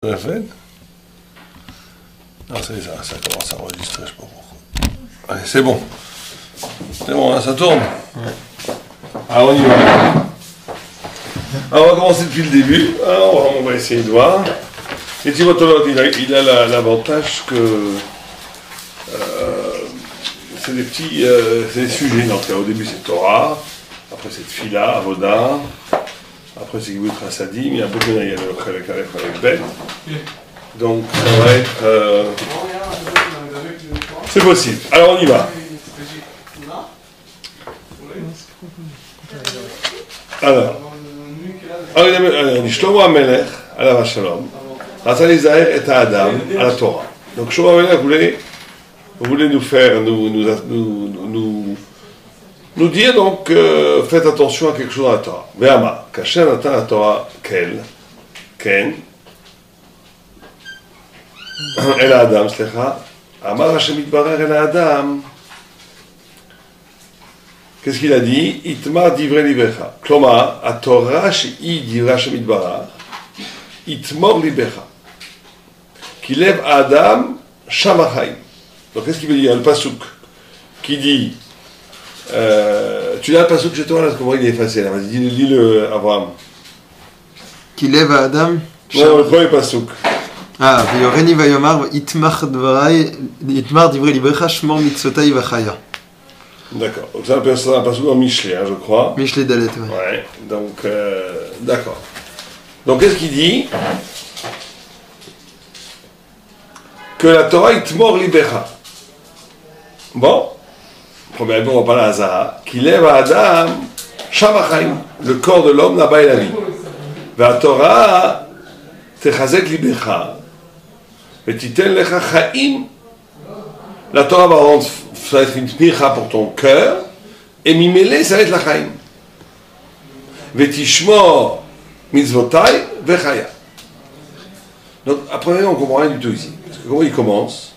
La fait. Ah, ça commence à enregistrer, je sais pas pourquoi. Allez, c'est bon. C'est bon, hein, ça tourne. Ouais. Alors, on y va. Alors, on va commencer depuis le début. Alors, on va essayer de voir. Et Timotolog, il a l'avantage que c'est des petits c'est des sujets. Donc, au début, c'est Torah. Après, c'est Tfila, Avoda. Après, c'est Gibut Rasadim. Il y a beaucoup de Chalek Aleph, Chalek Bet. Donc, ça va être. C'est possible. Alors, on y va. Alors, on dit Shlomo HaMelech, alav hashalom, rata lizaher et ha'adam, à la Torah. Donc, Shlomo HaMelech voulait nous faire, nous dire donc, faites attention à quelque chose dans la Torah. Ve'ama, kasher natan la Torah kel, ken, el ha'adam, slecha, amar Hashem yitbarer el ha'adam. Qu'est-ce qu'il a dit? Itmar divrei libecha. Klomar, a Torah she'i divrei Hashem yitbarach, itmor libecha. Qui lève Adam Shamachaim. Donc qu'est-ce qu'il veut dire? Le pasouk qui dit, tu as le pasouk chez toi là, comment il est effacé là? Vas-y, lis-le, Abraham. Qui lève Adam. Non, le premier pasouk. Ah, Yoreni vayomar itmar divrei libecha shmor mitzvotai vachaya. D'accord. Donc ça, c'est un pasouk en Michelet, hein, je crois. Michelet Dalet, ouais. Ouais. Donc, d'accord. Donc qu'est-ce qu'il dit? Que la Torah itmor libecha. Bon, premièrement, on va parler à Zahra, qui lève à Adam Shamachaim, le corps de l'homme, là-bas et la vie. La Torah techazek libecha, et titen lecha chaim. La Torah va rendre, ça va être une tmicha pour ton cœur, et mimele, ça va être la chaim. Vetishmor mitzvotai vechaya. Donc, après, on ne comprend rien du tout ici. Parce que comment il commence?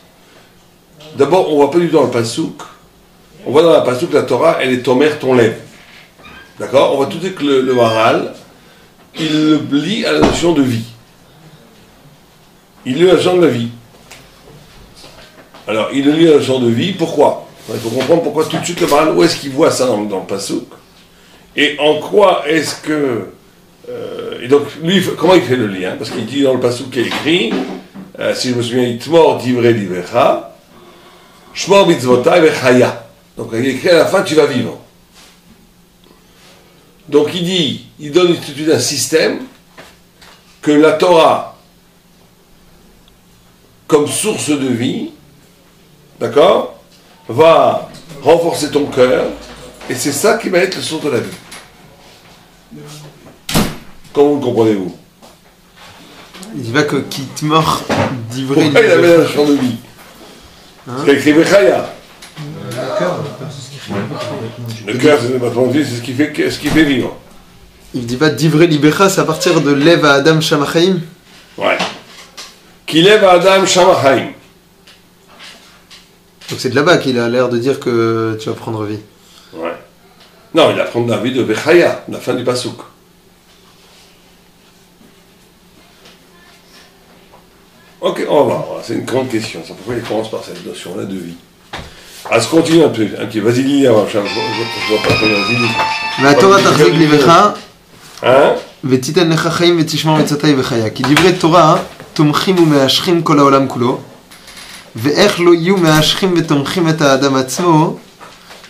D'abord, on ne voit pas du tout dans le pasouk. On voit dans la pasouk la Torah, elle est ton mère, ton lèvre. D'accord? On voit tout de suite que le Maharal, il le lie à la notion de vie. Il lie à la notion de la vie. Alors, il le lie à la notion de vie, pourquoi? Il faut comprendre pourquoi tout de suite le Maharal, où est-ce qu'il voit ça dans le pasouk? Et en quoi est-ce que... et donc, lui, comment il fait le lien? Parce qu'il dit dans le pasouk qui est écrit, si je me souviens, Itmor divrei libecha, Shmor mitzvotai vechaya. Donc il est écrit à la fin, tu vas vivre. Donc il dit, il donne tout de suite un système que la Torah, comme source de vie, d'accord, va renforcer ton cœur, et c'est ça qui va être le source de la vie. Comment vous le comprenez-vous? Il dit pas que Kitmor divrei. Pourquoi il avait un champ de vie? Parce qu'il a écrit Vechaya. Le cœur, c'est ce qui fait vivre. Il dit pas divrei libecha, c'est à partir de lève à Adam Shamachaim. Ouais. Qui lève à Adam Shamachaim. Donc c'est de là-bas qu'il a l'air de dire que tu vas prendre vie. Ouais. Non, il va prendre la vie de Vechaya, la fin du pasouk. Ok, on va voir. C'est une grande question. Ça, pourquoi il commence par cette notion-là de vie? Ah, je continue un peu. Vas-y, lis, je vois pas très bien. La Torah tarzik libecha. Hein? ותיתן לך חיים ותשמור מצוותיי וחיה. כי דברי תורה תומכים ומאשרים כל העולם כולו, ואיך לא יהיו מאשרים ותומכים את האדם עצמו,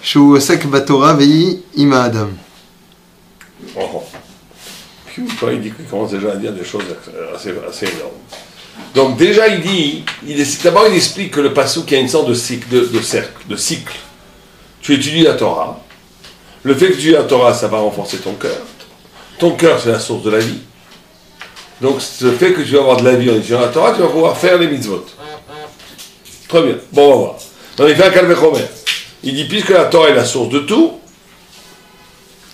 שהוא עוסק בתורה והיא עם האדם. Il dit qu'il commence déjà à dire des choses assez énormes. Donc déjà il dit, d'abord il explique que le pasouk, il y a une sorte de cycle, de cycle. Tu étudies la Torah. Le fait que tu étudies la Torah, ça va renforcer ton cœur. Ton cœur, c'est la source de la vie. Donc le fait que tu vas avoir de la vie en étudiant la Torah, tu vas pouvoir faire les mitzvot. Très bien. Bon, on va voir. Donc il fait un Kal Vachomer. Il dit, puisque la Torah est la source de tout,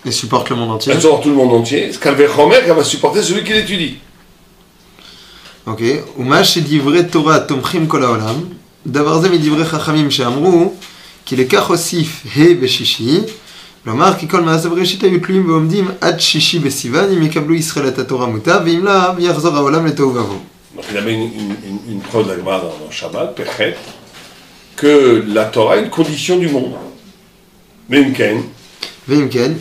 elle supporte le monde entier. Elle supporte tout le monde entier. Ce Kal Vachomer, elle va supporter celui qui l'étudie. Ok. ומה שדברי תורה תומכים כל העולם, דבר זה מדברי חכמים שאמרו, כי לכך הוסיף ה' בשישי, כלומר כי כל מעשה בראשית היו תלויים ועומדים עד שישי בסיוון, אם יקבלו ישראל את התורה מוטב, ואם לאו יחזור העולם לתוהו ובוהו. Donc il avait une preuve d'Agma dans Shabbat, Pechet, que la Torah est une condition du monde. ואם כן, ואם כן,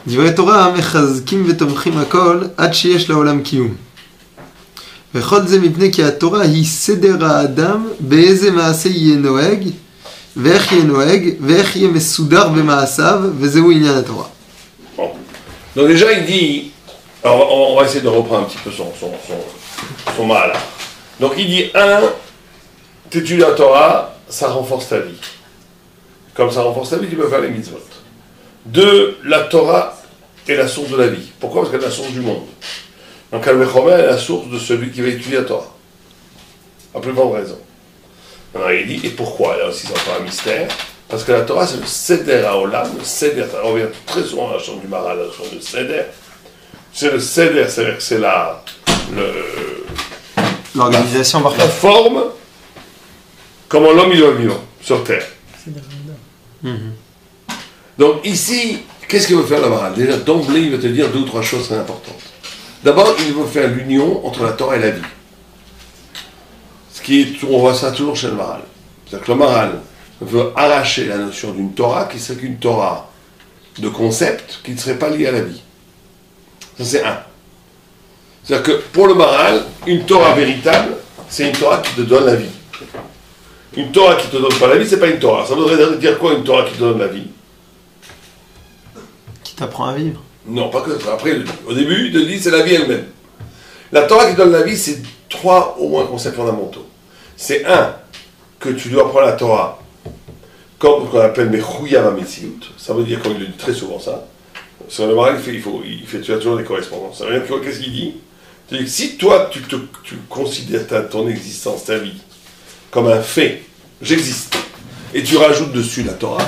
דברי תורה מחזקים ותומכים הכל עד שיש לעולם קיום. וכל זה מפני כי התורה היא סדר האדם באיזה מעשה יהיה נוהג, ואיך יהיה נוהג, ואיך יהיה מסודר במעשיו, וזהו עניין התורה. Bon. Donc déjà il dit, alors on va essayer de reprendre un petit peu son mal. Donc il dit, tu étudies la Torah, ça renforce ta vie. Comme ça renforce ta vie, tu peux faire les mitzvot. 2, la Torah est la source de la vie. Pourquoi? Parce qu'elle est la source du monde. Donc Al-Mechomer est la source de celui qui va étudier la Torah. À plus grande raison. Alors il dit, et pourquoi? Là aussi c'est encore un mystère. Parce que la Torah c'est le Seder HaOlam, le Seder, ça revient très souvent dans la chambre du Maral, la chambre du Seder. C'est le Seder, c'est-à-dire que c'est l'organisation la forme, comment l'homme il doit vivre sur terre. Donc ici, qu'est-ce qu'il veut faire le Maral? Déjà d'emblée il va te dire 2 ou 3 choses très importantes. D'abord, il veut faire l'union entre la Torah et la vie. On voit ça toujours chez le Maral. C'est-à-dire que le Maral veut arracher la notion d'une Torah qui serait qu'une Torah de concept qui ne serait pas liée à la vie. Ça c'est un. C'est-à-dire que pour le Maral, une Torah véritable, c'est une Torah qui te donne la vie. Une Torah qui ne te donne pas la vie, c'est pas une Torah. Ça voudrait dire quoi une Torah qui te donne la vie? Qui t'apprend à vivre. Non, pas que ça. Après, au début, il te dit c'est la vie elle-même. La Torah qui donne la vie, c'est 3 au moins concepts fondamentaux. C'est 1, que tu dois prendre la Torah comme ce qu'on appelle Mechouyav HaMetziut. Ça veut dire, comme il le dit très souvent ça, sur le Maral, tu as toujours des correspondances. Ça veut dire qu'est-ce qu'il dit? C'est-à-dire que si toi, tu considères ton existence, ta vie, comme un fait, j'existe, et tu rajoutes dessus la Torah,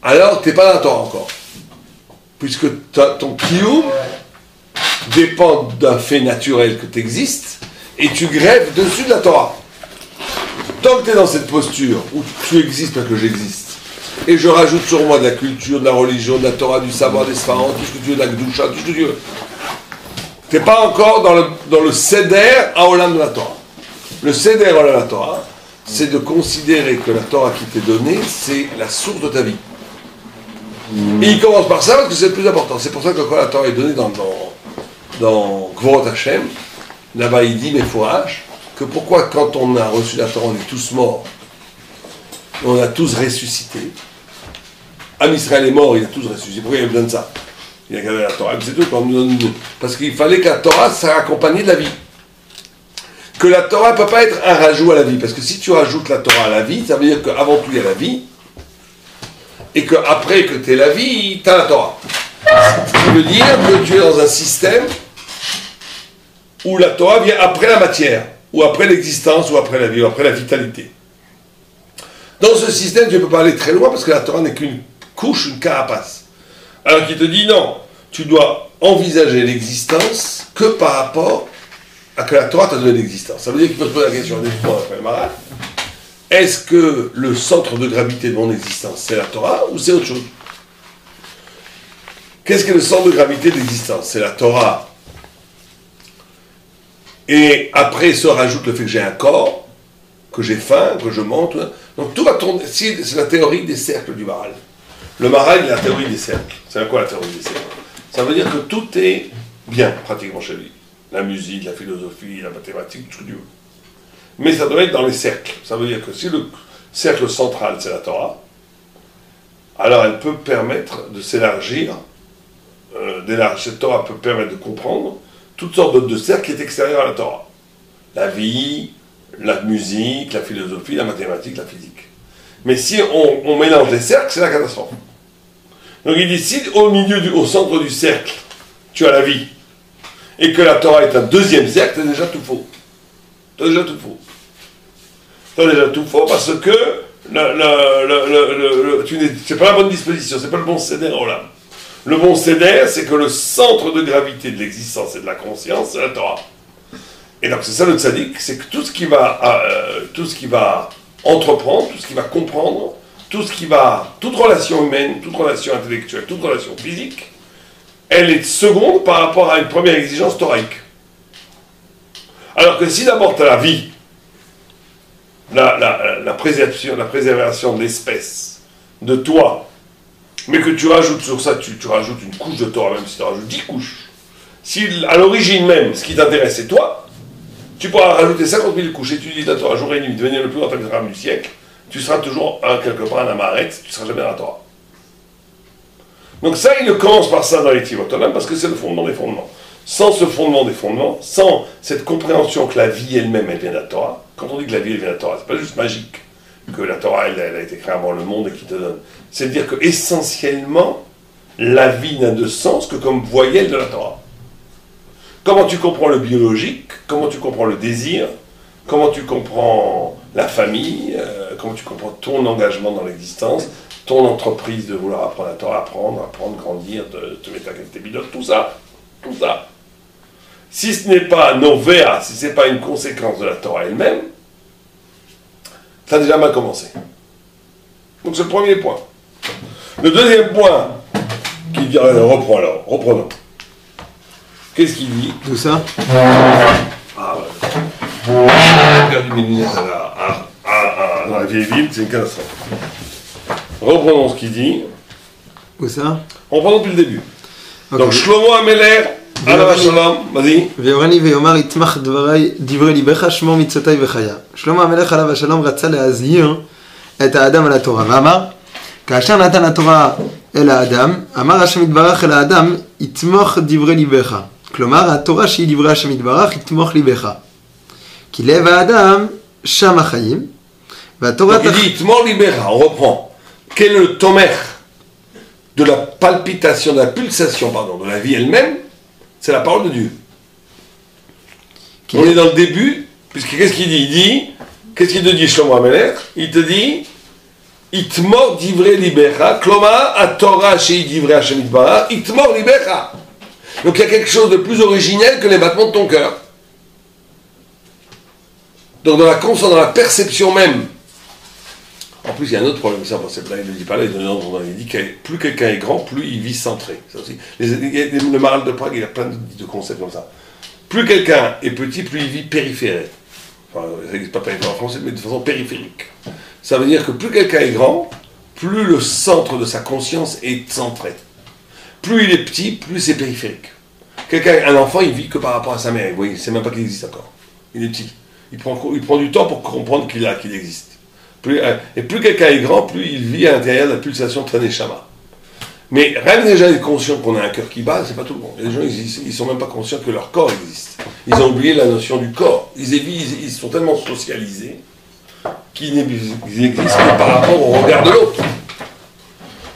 alors tu n'es pas dans la Torah encore. Puisque ton kiyum dépend d'un fait naturel que tu existes, et tu grèves dessus de la Torah. Tant que tu es dans cette posture où tu existes parce que j'existe, et je rajoute sur moi de la culture, de la religion, de la Torah, du savoir, des Sfarans, tout ce que tu veux, de la Gdusha, tout ce que tu veux, tu n'es pas encore dans le Seder HaOlam de la Torah. Le Seder HaOlam de la Torah, c'est de considérer que la Torah qui t'est donnée, c'est la source de ta vie. Et il commence par ça parce que c'est le plus important. C'est pour ça que quand la Torah est donnée dans Gvorot Hashem, là-bas il dit, mais fourrage, que pourquoi quand on a reçu la Torah, on est tous morts, on a tous ressuscité. Am Israël est mort, il a tous ressuscité. Pourquoi il y a besoin de ça? Il y a gardé la Torah, c'est tout. Parce qu'il fallait que la Torah soit accompagnée de la vie. Que la Torah ne peut pas être un rajout à la vie. Parce que si tu rajoutes la Torah à la vie, ça veut dire qu'avant tout il y a la vie. Et qu'après que tu aies la vie, tu as la Torah. Ce qui veut dire que tu es dans un système où la Torah vient après la matière, ou après l'existence, ou après la vie, ou après la vitalité. Dans ce système, tu ne peux pas aller très loin parce que la Torah n'est qu'une couche, une carapace. Alors qu'il te dit non, tu dois envisager l'existence que par rapport à que la Torah t'a donné l'existence. Ça veut dire qu'il faut se poser la question, après le Maral, est-ce que le centre de gravité de mon existence, c'est la Torah ou c'est autre chose? Qu'est-ce que le centre de gravité de l'existence? C'est la Torah. Et après se rajoute le fait que j'ai un corps, que j'ai faim, que je monte. Donc tout va tourner. C'est la théorie des cercles du Maral. Le Maral, il a la théorie des cercles. C'est quoi la théorie des cercles? Ça veut dire que tout est bien, pratiquement chez lui. La musique, la philosophie, la mathématique, tout ce que tu veux. Mais ça doit être dans les cercles. Ça veut dire que si le cercle central, c'est la Torah, alors elle peut permettre de s'élargir. Cette Torah peut permettre de comprendre toutes sortes de cercles qui est extérieurs à la Torah. La vie, la musique, la philosophie, la mathématique, la physique. Mais si on mélange les cercles, c'est la catastrophe. Donc il dit, si au centre du cercle, tu as la vie, et que la Torah est un deuxième cercle, c'est déjà tout faux. C'est déjà tout faux. C'est déjà tout faux parce que c'est pas la bonne disposition, c'est pas le bon Seder HaOlam. Le bon Seder, c'est que le centre de gravité de l'existence et de la conscience, c'est la Torah. Et donc c'est ça le tzaddik, c'est que tout ce qui va entreprendre, tout ce qui va comprendre, toute relation humaine, toute relation intellectuelle, toute relation physique, elle est seconde par rapport à une première exigence thoraïque. Alors que si d'abord tu as la vie, la préservation de l'espèce, de toi, mais que tu rajoutes sur ça, tu rajoutes une couche de Torah, même si tu rajoutes 10 couches. Si à l'origine même, ce qui t'intéresse, c'est toi, tu pourras rajouter 50 000 couches, étudier la Torah jour et nuit, devenir le plus grand programme du siècle, tu seras toujours quelque part un amaret, tu ne seras jamais dans la Torah. Donc ça, il commence par ça dans les Tivotolam, parce que c'est le fondement des fondements. Sans ce fondement des fondements, sans cette compréhension que la vie elle-même, elle vient de la Torah, quand on dit que la vie, elle vient de la Torah, c'est pas juste magique, que la Torah, elle a été créée avant le monde et qui te donne. C'est dire que essentiellement, la vie n'a de sens que comme voyelle de la Torah. Comment tu comprends le biologique, comment tu comprends le désir, comment tu comprends la famille, comment tu comprends ton engagement dans l'existence, ton entreprise de vouloir apprendre la Torah, apprendre, grandir, te mettre à tes pilotes, tout ça. Si ce n'est pas novea, si ce n'est pas une conséquence de la Torah elle-même, ça a déjà mal commencé. Donc c'est le premier point. Le deuxième point, qui dit, reprenons. Qu'est-ce qu'il dit? Tout ça. Ah ouais. J'ai perdu mes lunettes dans la vieille ville, c'est une catastrophe. Reprenons ce qu'il dit. Où ça? Reprenons depuis le début. Okay. Donc Shlomo Amelech, alav shalom, vas-y. ויורני ויאמר יתמך דברי ליבך שמור מצותי וחיה. שלמה המלך עליו השלום רצה להזהיר את האדם על התורה ואמר כאשר נתן התורה אל האדם אמר השם יתברך אל האדם יתמוך דברי ליבך. כלומר התורה שהיא דברי השם יתברך יתמוך ליבך. כי לב האדם שם החיים והתורה... Donc il dit yitmor libecha, on reprend. Quel est le tomech de la palpitation, de la pulsation, pardon, de la vie elle-même? C'est la parole de Dieu. On est dans le début, puisque qu'est-ce qu'il dit? Qu'est-ce qu'il te dit, Shlomo Amelech? Il te dit, Itmor divrei libecha, kloma atorah shei divrei Hashem yitbarach, Itmor libecha. Donc il y a quelque chose de plus originel que les battements de ton cœur. Donc dans la conscience, dans la perception même. En plus, il y a un autre problème, ça, il ne le dit pas là, il dit que plus quelqu'un est grand, plus il vit centré. Ça aussi. Le Maral de Prague, il a plein de concepts comme ça. Plus quelqu'un est petit, plus il vit périphérique. Enfin, ça n'existe pas périphérique en français, mais de façon périphérique. Ça veut dire que plus quelqu'un est grand, plus le centre de sa conscience est centré. Plus il est petit, plus c'est périphérique. Un enfant, il vit que par rapport à sa mère. Vous voyez, il ne sait même pas qu'il existe encore. Il est petit. Il prend du temps pour comprendre qu'il existe. Et plus quelqu'un est grand, plus il vit à l'intérieur de la pulsation Traneshama. Mais rien que déjà être conscient qu'on a un cœur qui bat, c'est pas tout le monde. Les gens, ils sont même pas conscients que leur corps existe. Ils ont oublié la notion du corps. Ils sont tellement socialisés qu'ils n'existent que par rapport au regard de l'autre.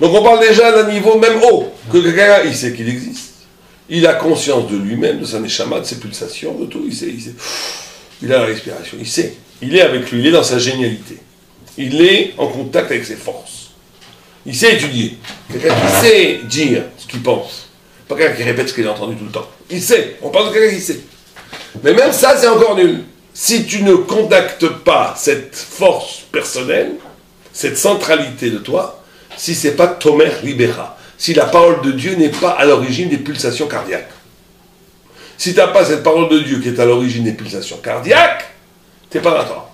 Donc on parle déjà d'un niveau même haut, que quelqu'un, il sait qu'il existe. Il a conscience de lui-même, de sa neshama, de ses pulsations, de tout. Il sait. Il a la respiration, il sait. Il est avec lui, il est dans sa génialité. Il est en contact avec ses forces. Il sait étudier. Quelqu'un qui sait dire ce qu'il pense. Pas quelqu'un qui répète ce qu'il a entendu tout le temps. Il sait. On parle de quelqu'un qui sait. Mais même ça, c'est encore nul. Si tu ne contactes pas cette force personnelle, cette centralité de toi, si c'est pas Tomer Libera, si la parole de Dieu n'est pas à l'origine des pulsations cardiaques. Si tu n'as pas cette parole de Dieu qui est à l'origine des pulsations cardiaques, tu n'es pas dans la Torah.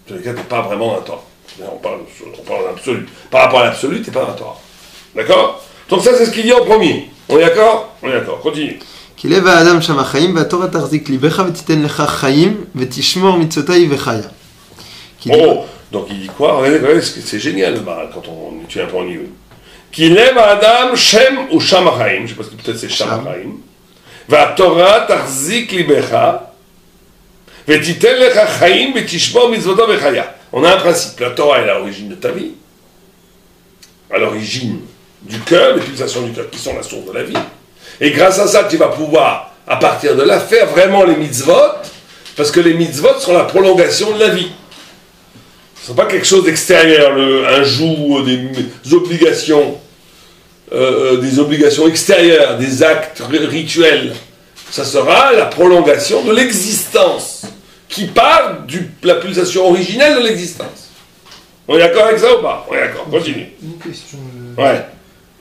Dans les cas, tu n'es pas vraiment dans la Torah. On parle en absolu. Par rapport à l'absolu, tu n'es pas dans la Torah. D'accord? Donc ça, c'est ce qu'il dit en premier. On est d'accord? On est d'accord. Continue. כי לב האדם שם החיים והתורה תחזיק ליבך ותיתן לך חיים ותשמור מצותי וחיה. Oh, donc il dit quoi? Regardez, c'est génial le Maral quand on étudie un peu en niveau. Qui lève Adam Shem ou Shamachaim, je sais pas si peut-être c'est Shamachaim. Va Torah tarzik libecha, vetitel lecha chaim, vetishmor mitzvotav vechaya. On a un principe, la Torah est à l'origine de ta vie, à l'origine du cœur, les pulsations du cœur qui sont la source de la vie. Et grâce à ça, tu vas pouvoir, à partir de là, faire vraiment les mitzvot, parce que les mitzvot sont la prolongation de la vie. Ce n'est pas quelque chose d'extérieur, un joug, des obligations extérieures, des actes rituels. Ça sera la prolongation de l'existence, qui part de la pulsation originelle de l'existence. On est d'accord avec ça ou pas? On est d'accord, continue. Une question. Ouais.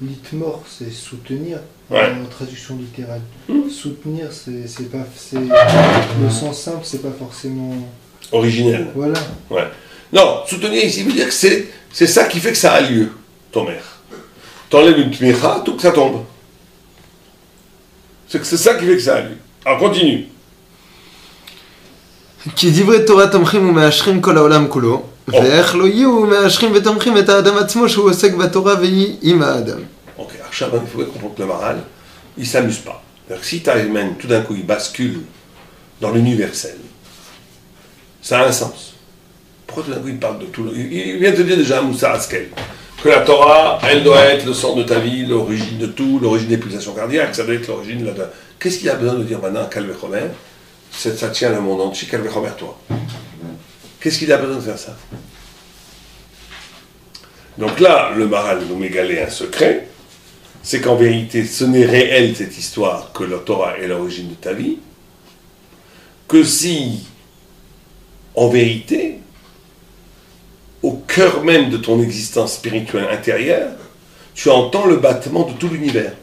L'itmor, c'est soutenir. Ouais. en traduction littérale. Soutenir, c'est pas, le sens simple, c'est pas forcément. Originel. Voilà. Ouais. Non, soutenir ici veut dire que c'est ça qui fait que ça a lieu, ton mère. T'enlèves une tmicha, tout que ça tombe. C'est ça qui fait que ça a lieu. Alors continue. כי דברי תורה תומכים ומאשרים כל העולם כולו, ואיך לא יהיו מאשרים ותומכים את האדם עצמו שהוא עוסק בתורה והיא עם האדם. Ok, alors Chaban, il faut comprendre que le Maharal, il ne s'amuse pas. Si tu amènes, tout d'un coup, il bascule dans l'universel, ça a un sens. Pourquoi tout d'un coup il parle de tout il vient te dire déjà, Moussa Askel, que la Torah, elle doit être le centre de ta vie, l'origine de tout, l'origine des pulsations cardiaques, ça doit être l'origine de... Qu'est-ce qu'il a besoin de dire maintenant à Calvé Chomer? Ça tient le monde entier, Calvé Chomer, toi. Qu'est-ce qu'il a besoin de faire ça? Donc là, le Maharal nous m'égalait un secret, c'est qu'en vérité, ce n'est réel cette histoire que la Torah est l'origine de ta vie, que si, en vérité, au cœur même de ton existence spirituelle intérieure, tu entends le battement de tout l'univers.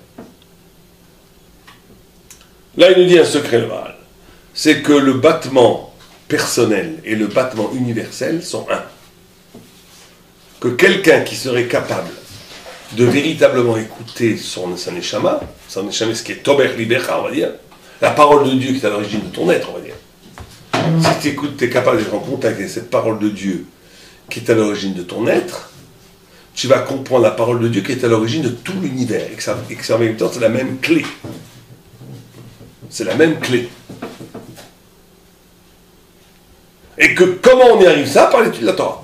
Là, il nous dit un secret, le Maharal, c'est que le battement personnel et le battement universel sont un. Que quelqu'un qui serait capable de véritablement écouter son neshama, ce qui est Tober Libecha, on va dire, la parole de Dieu qui est à l'origine de ton être, on va dire. Si tu écoutes, tu es capable d'être en contact avec cette parole de Dieu qui est à l'origine de ton être, tu vas comprendre la parole de Dieu qui est à l'origine de tout l'univers, et que en même temps, c'est la même clé. C'est la même clé. Et que comment on y arrive ça? Par l'étude de la Torah.